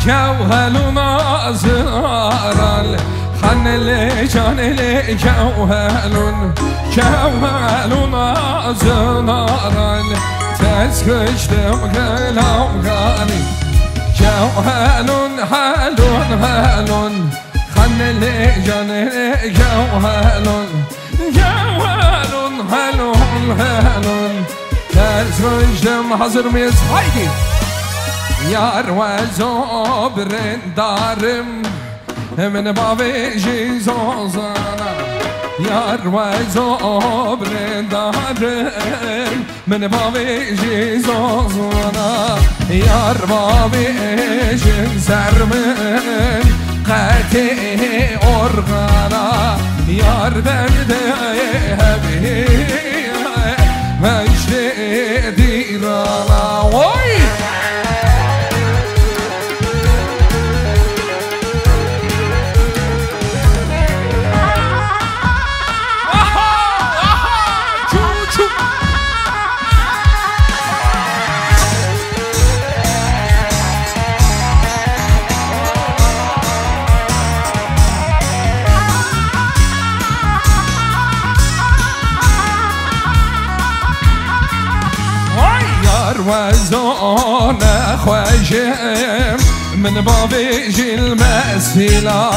جوهلنا زرال خنلي جانلي جوهلنا زرال تسكشتم كلام غالي جوهل هلون خنلي جانلي جوهل هلون تسكشتم hazır mıyız? Haydi! Yar ve zobrin darım Hemen babeji zozana Yar ve zobrin darım Hemen babeji zozana Yar babejin sermin Kati organa Yar derde hebi Mecdi dirana Oy! وزون خوشم من بابيجي المسيلة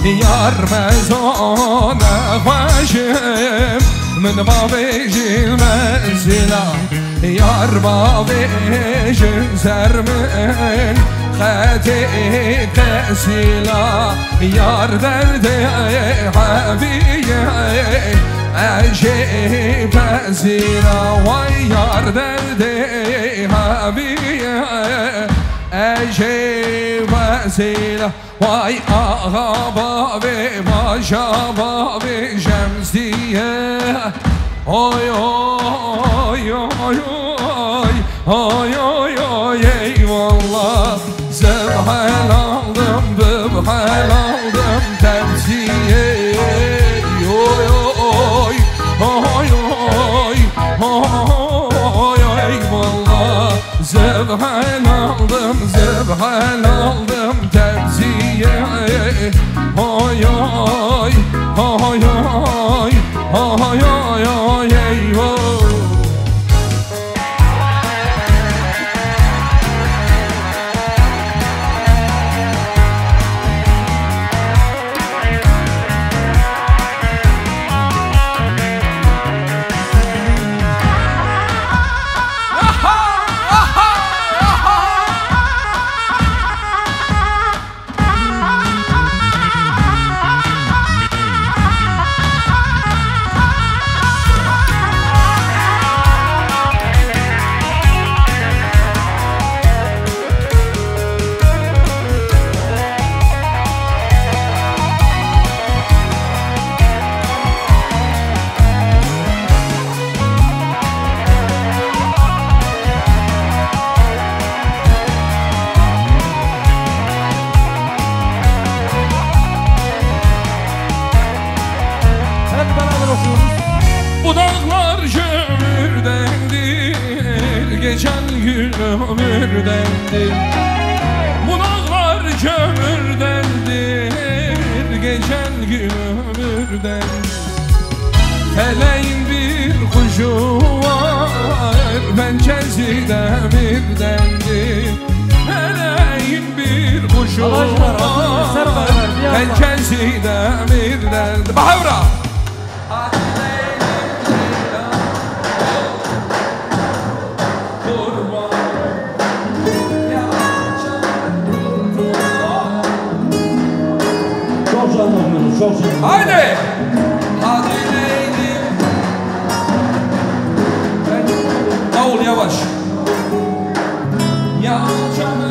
يار مزون خوشم من بابيجي المسيلة يار بابيجي سرمن خاتي تسيلة يار دردي حبيبي أجيب زيرا ويار دردي حبيبي أجيب زيرا وي أغابي وشبابي شمسية أوي أوي أوي أوي أوي أوي والله زبحل aldım ببحل aldım temsiye أوي أوي أوي أوي والله زبحل aldım tepsiye Oy oy oy oy oy oy oy Bu dağlar kömürdendir, geçen gün ömürdendir. Bu dağlar kömürdendir, geçen gün ömürdendir. Feleğin bir kuşu var, pençesi demirdendir. Feleğin bir kuşu var, pençesi demirdendir. Bahavra! Haydi! Hadi neydim? Davul yavaş. Ya canım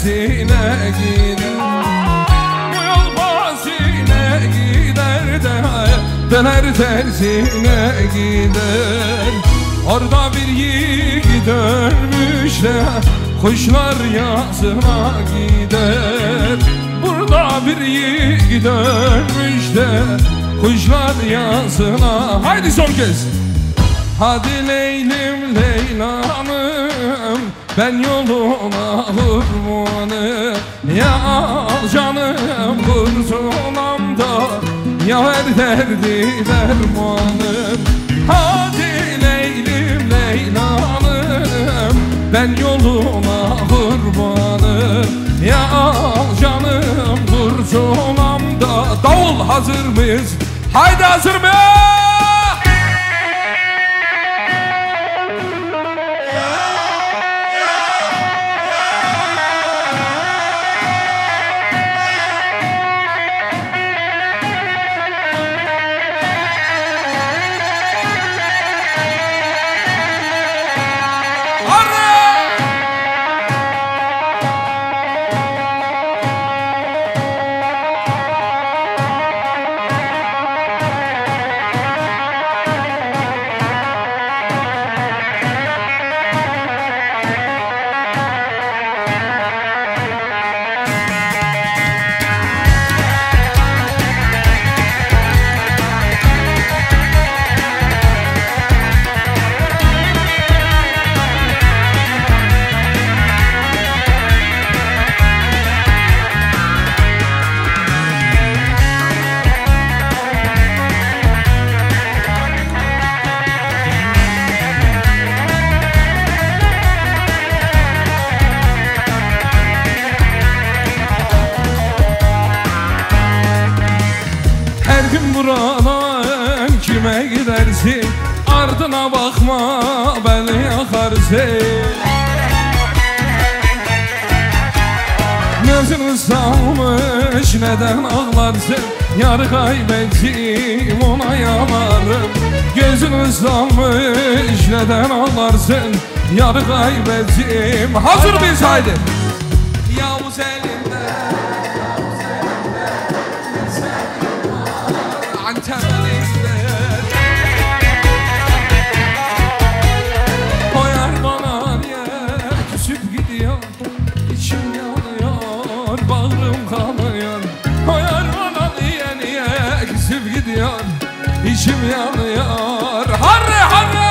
tersine gider. Bu yol basine gider de döner tersine gider. Orada bir yiğit ölmüş de kuşlar yazına gider. Burada bir yiğit ölmüş de kuşlar yazına. Haydi son kez. Hadi Leylim Leylanım, ben yoluna kurbanım. Ya al canım kurtulam da, ya ver derdi dermanım. Hadi Leylim Leylanım, ben yoluna kurbanım. Ya al canım kurtulam da. Davul hazır mıyız? Haydi hazır mıyız? Buradan kime gidersin? Ardına bakma, beni yakarsın. Gözün ıslanmış, neden ağlarsın? Yar kaybettim, ona yanarım. Gözün ıslanmış, neden ağlarsın? Yar kaybettim. Hazır mıyız haydi? Yavuz elinde, Antep elinde. Koyar bana niye küsüp gidiyor, içim yanıyor, bağrım kanıyor. Koyar bana niye küsüp gidiyor, içim yanıyor. Harre harre.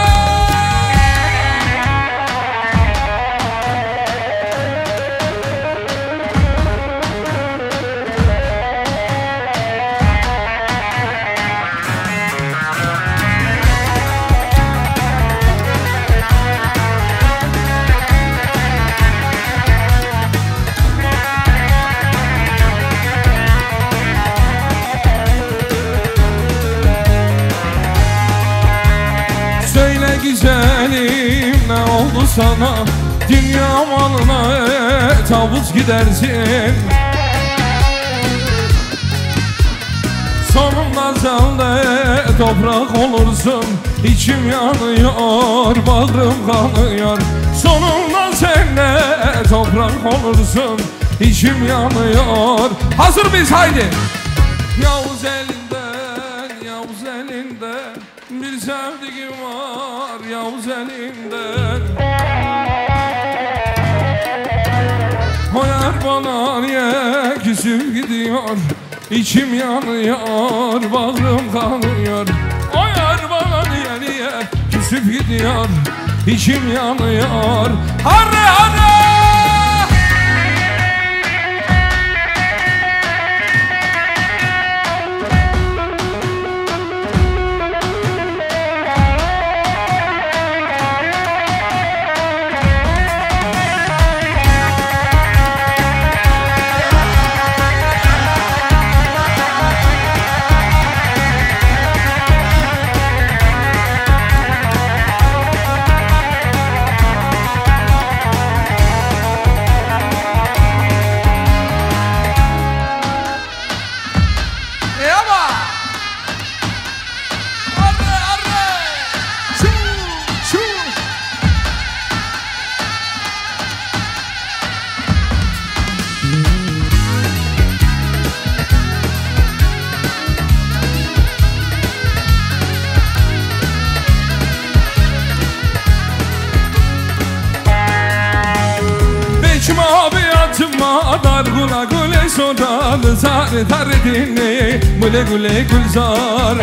Güzelim ne oldu sana? Dünya malına tavus gidersin. Sonunda zelde toprak olursun. İçim yanıyor, bağrım kanıyor. Sonunda sen de toprak olursun. İçim yanıyor. Hazır mıyız haydi? Yavuz elinden, Yavuz elinden bir sevdiğim var, Yavuz elinden. O yar bana niye küsüp gidiyor, içim yanıyor, bağrım kanıyor. O yar bana niye küsüp gidiyor, içim yanıyor. Harre harre. Meçim abiyatım madar gula gule sorar zar tar dinle Gule gule gülzar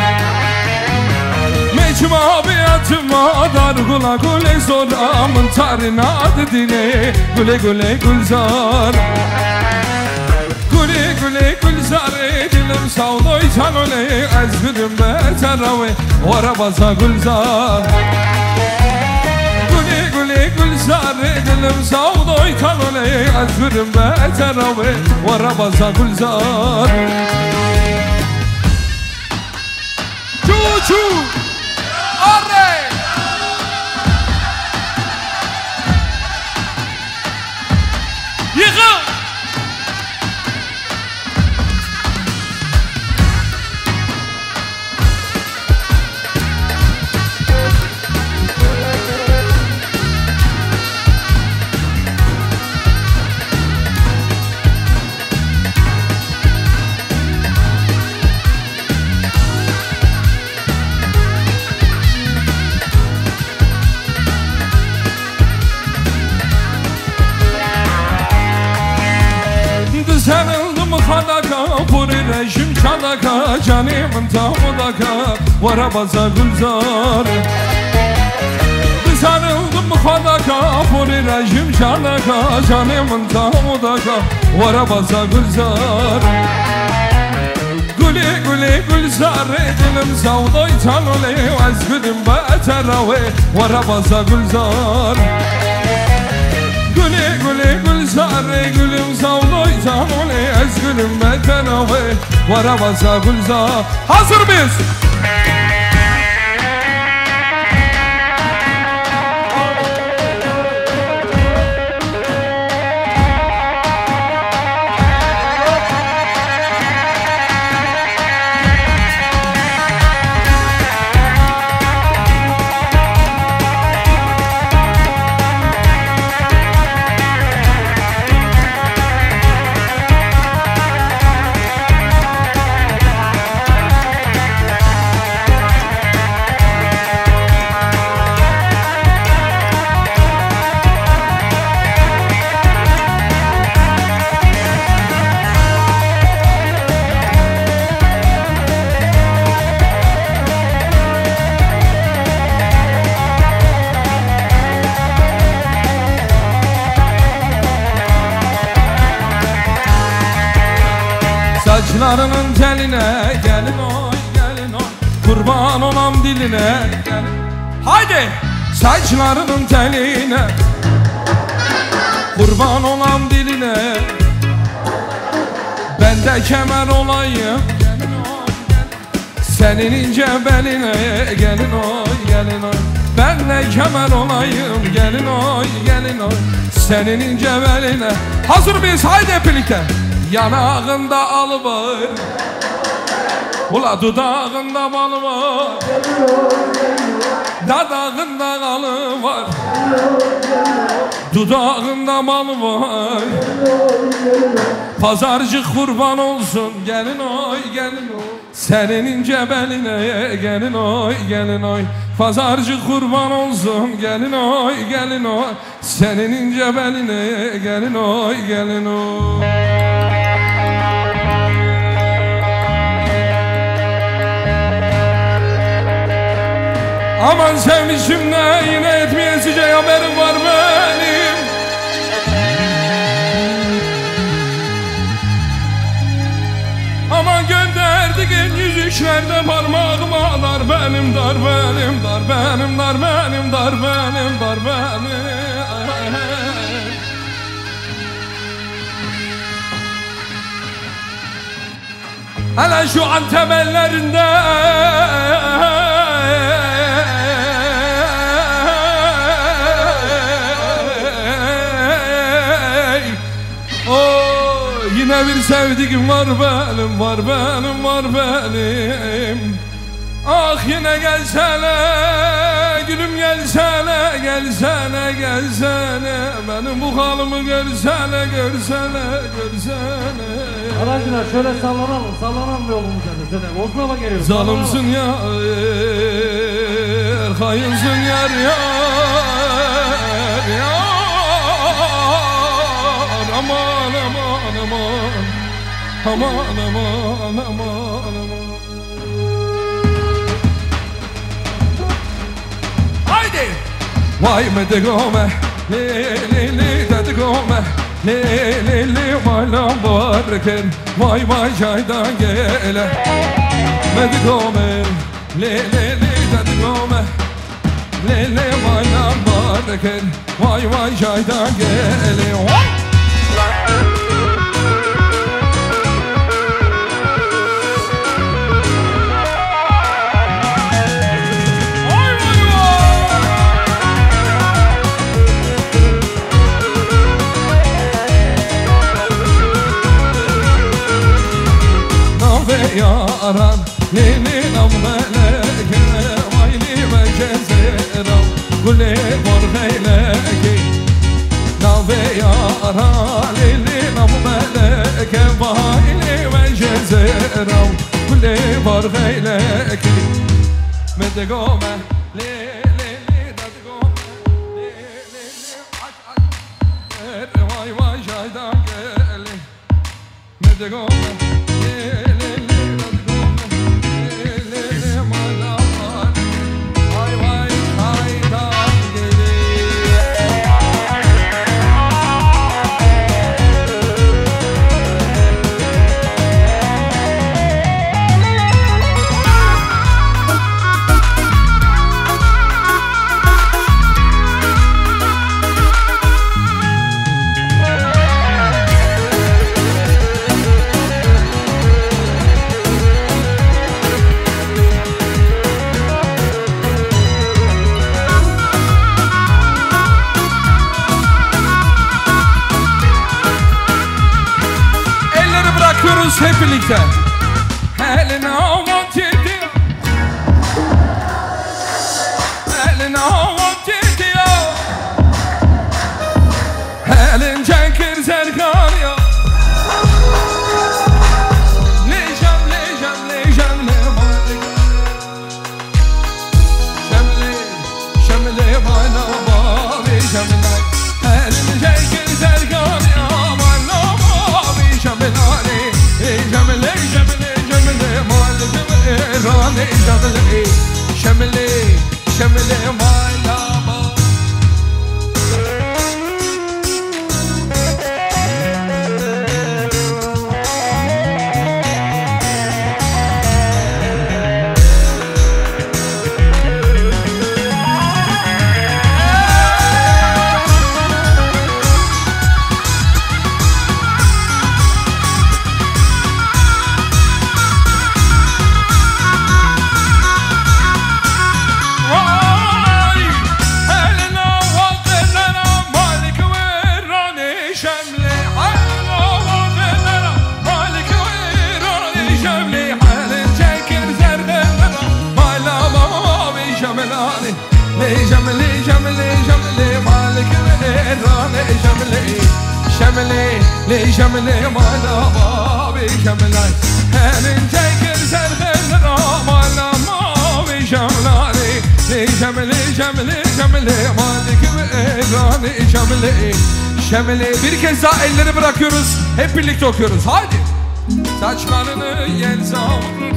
Meçim abiyatım madar gula gule sorar Mıntarına adı dine Gule gule gülzar Gule gule gülzar dilim savdoy tanole Az gülüm beterave Vara baza gülzar Gule gülzar dilim savdoy tanole Az gülüm beterave Vara baza gülzar Çu Arre Yıkıl Sarıldım kadaka, puri rejim çalaka Canımın tamudaka, vara baza gülzar Sarıldım kadaka, puri rejim çalaka Canımın tamudaka, vara baza gülzar Gülü gülü gülzar, dilim savdoy tanole Az gülüm beterave, vara baza gülzar Gülü gülü gülzar, gülüm savdoy tanole Az gülüm beterave, vara baza gülzar Hazır mıyız? Saçlarının teline gelin oy gelin oy Kurban olam diline gelin. Haydi! Saçlarının teline Kurban olam diline Ben de kemer olayım gelin oy gelin. Senin ince beline gelin oy gelin oy Ben de kemer olayım gelin oy gelin oy Senin ince beline Hazır mıyız? Haydi hep birlikte Yanağında alı var Ula dudağında balı var Dadağında alı var Dudağında balı var Pazarcı kurban olsun gelin oy gelin oy Senin ince beline gelin oy gelin oy Pazarcı kurban olsun gelin oy gelin oy Senin ince beline gelin oy gelin oy Aman sevmişim de yine etmeyesice haberim var benim Ama gönderdik en yüzüklerde parmağıma Dar benim, dar benim, dar benim, dar benim, dar benim, dar benim Hele şu Antep ellerinde Yine bir sevdiğim var benim, var benim, var benim Ah yine gelsene, gülüm gelsene, gelsene, gelsene Benim bu halımı görsene, görsene, görsene Aracılar şöyle sallanalım, sallanalım yolumuza da Bozlama geliyor Zalımsın yar, hayınsın yar, yar, yar Aman aman aman. Aman aman aman aman. Haydi. Vay medigome, le le le dedigome, le le le valam barken, vay vay caydan gele. Medigome, le le le dedigome, le le valam barken, vay vay caydan gele. Yaran lili nam meleke vayli ve cezeram gule var heyleki nave yaran lili nam meleke vayli ve cezeram gule var heyleki medegome le le le dadgome le le le aç vay vay jaydan gele medegome hep birlikte. Eline avat yedi, eline avat yedi ya, elin cenkir zerkan ya. Leycem leycem leycem leycem, şemli şemli bana babi şemli, elin cenkir zerkan ya, bana babi şemli. Jamile, jamile, jamile, mal jamile, rane jamile, jamile, jamile, mal ama. Le jamile mala babi jamile, elin cenkir zerkan mala babi jamile. Le jamile jamile jamile malik ve rane jamile, jamile. Bir kez daha elleri bırakıyoruz, hep birlikte okuyoruz. Hadi. Saçlarını yel savurur,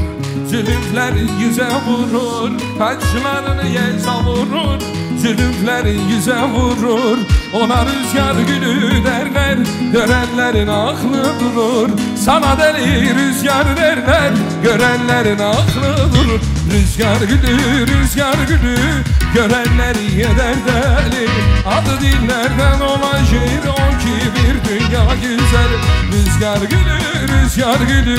zülüfler yüze vurur. Saçlarını yel savurur, zülüfler yüze vurur. Ona rüzgar gülü derler, görenlerin aklı durur. Sana deli rüzgar derler, görenlerin aklı durur. Rüzgar gülü, görenler yeder deli. Adı dillerden olan şehir o ki bir dünya güzel. Rüzgar gülü,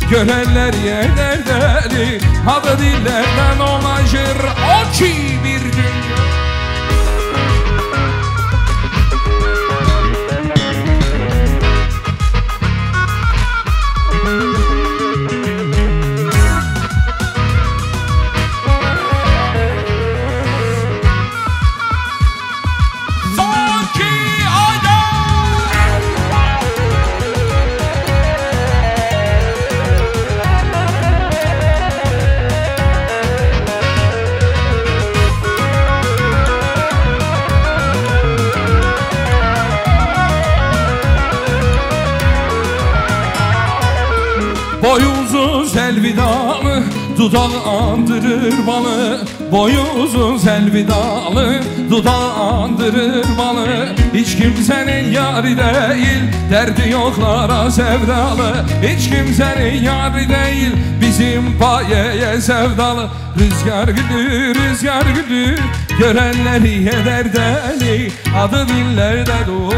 görenler yeder deli. Adı dillerden olan şehir o ki bir dünya. selvidalı, dudağı andırır balı. Boyu uzun selvidalı, dudağı andırır balı. Hiç kimsenin yari değil, derdi yoklara sevdalı. Hiç kimsenin yari değil, bizim payeye sevdalı. Rüzgar gülü, rüzgar gülü, görenleri eder deli. Adı dillerde dur,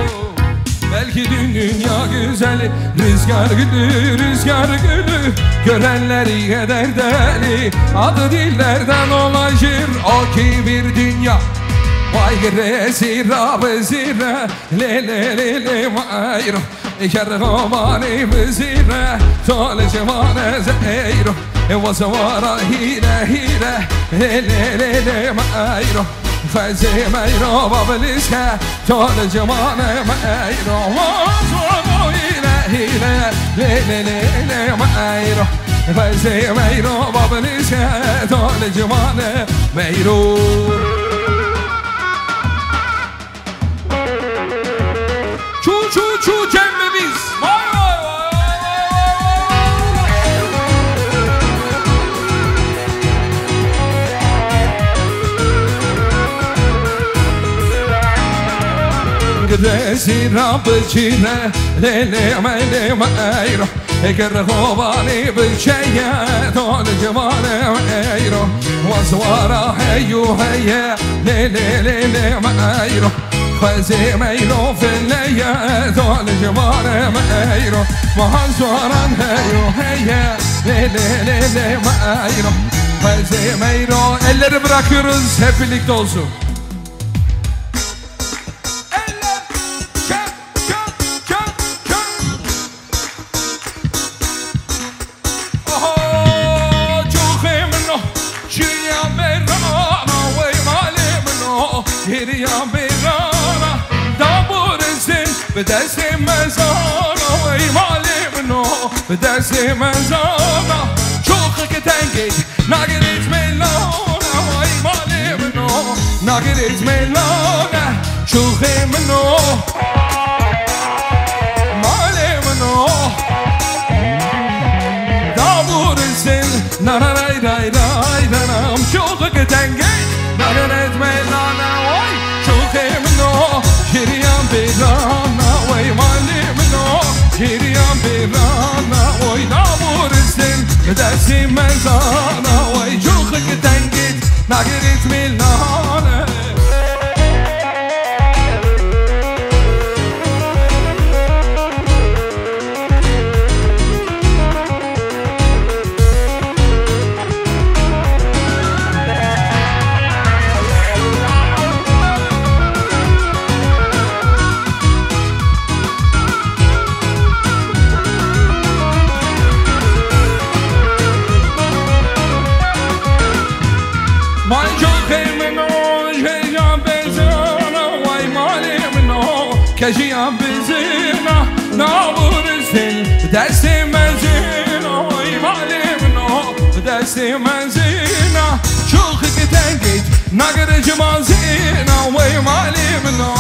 belki dünya güzeli. Rüzgar gülü, rüzgar gülü, görenleri eder deli. Adı dillerden ulaşır o ki bir dünya. Vay gire zira bezire, le le le le mayro. Kergomani bezire, tole cevane zeyro. Vazavara hile hile, le le le le mayro. Feze mayro babeliske, tole cevane mayro. Vazavara hile hile, le le le le mayro. Feze mayro babeliske, tole cevane mayro. Çu cemmimiz. Vay vay vay vay. Grezi rabcine le le le mayro. Kerhovani bçeye tol cevane mayro. Vazvara heyu heye le le le le mayro. Feze meyro felleye tol cevane mayro. Mahazvaran heyu heye le le le le mayro. Feze meyro. Elleri bırakıyoruz, hep birlikte olsun. Geriya mirana da burizin bedesi mezana ey malim no bedesi mezana çok ketengit nagirit melana ey malim no nagirit melana çok no malim no da burizin na na ray ray ray danam çok ketengit nagirit melana Geriyan birana vay malim no Geriyan birana vay namurizin Bedesi mezana vay çok giden git Nagirit milnane Keşiyan bizina naburizin Desti menzina Oy malim no Desti menzina Çok giden git Nagireci manzina Oy malim no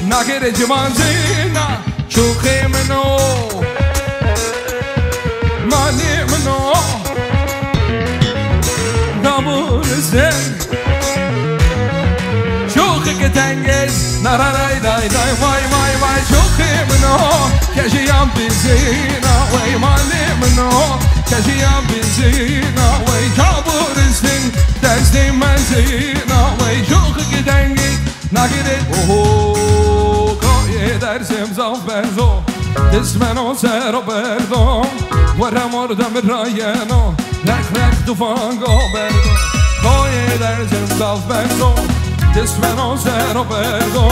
Nagireci manzina Çok emin no Malim no Naburizin Çok giden git Nararay day day vay vay vay çok emin o Keşiyan bizina vay malim no Keşiyan bizina vay kaburizin Desti menzina vay çok giden git Nagiret oho Koy edersim zaferzo Dismeno sero perdo Varem orada mirayeno Rek rek tufan goberdo Koy edersim zaferzo Dismeno sero perdo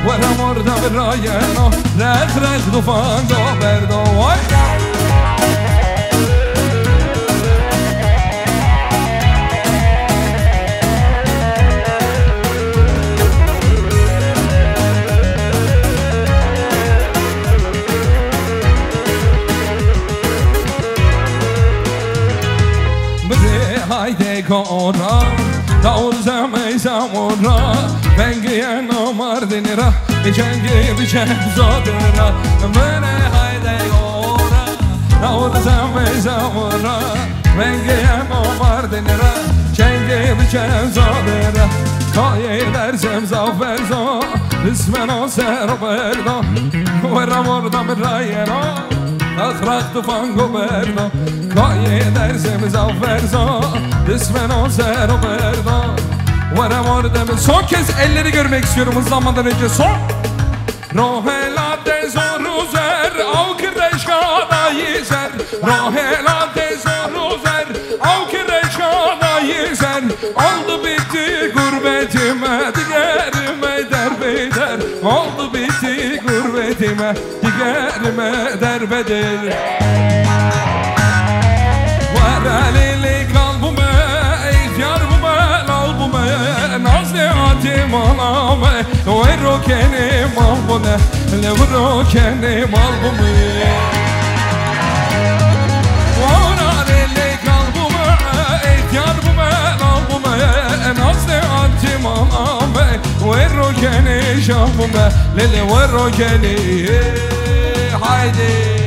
Guerra morda berrayeno Rek rek tufan goberdo Bre hayde kora Daur zamay zamora Bengiyen o mardinira Cengi biçen zadira Mene hayde kora Daur zamay zamora Mengeyem o vardenera Çenge biçem zadera Kaye dersem zaferza Ismen o serberda Verem orada mirayena Akrak tufan goberda Kaye dersem zaferza Ismen o serberda Verem orada mir Son kez elleri görmek istiyorum hızlanmadan önce son Rohela tezor uzer Av kireşkada yizer Rohela tezor uzer Av kireşkada yizer Oldu bitti gurbetime Digerime derbeder Oldu bitti gurbetime Digerime derbedir Var elili kalbime İhtiyar bu mel albume Nazlı atim alame Vero kenim albune Levro kenim albume Var elili kalbime İhtiyar bu mel albume Nazlı atim alame Vero kenim şahbume Lele vero kenim Haydi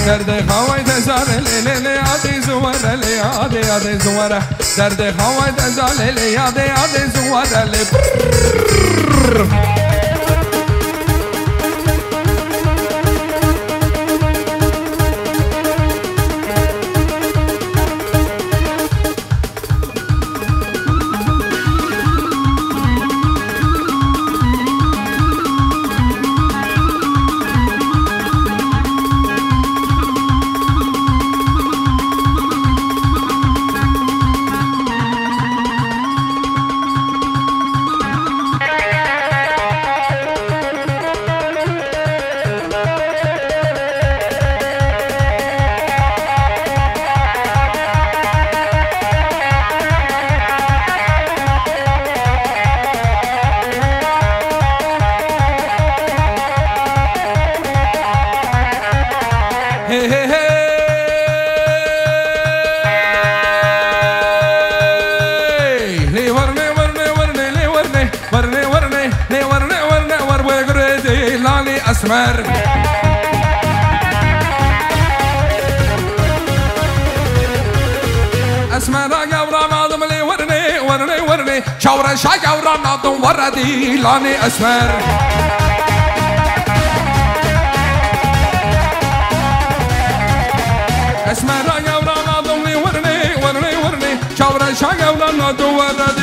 Derde havay tezare le le ade zuvara le ade zuvara Derde havay tezare le ade zuvara le esmer. اسمرا قورانادم لي ورني ورني ورني شاورا شا قورانادم وردي لاني اسمر. اسمرا قورانادم لي ورني ورني ورني شاورا شا قورانادم وردي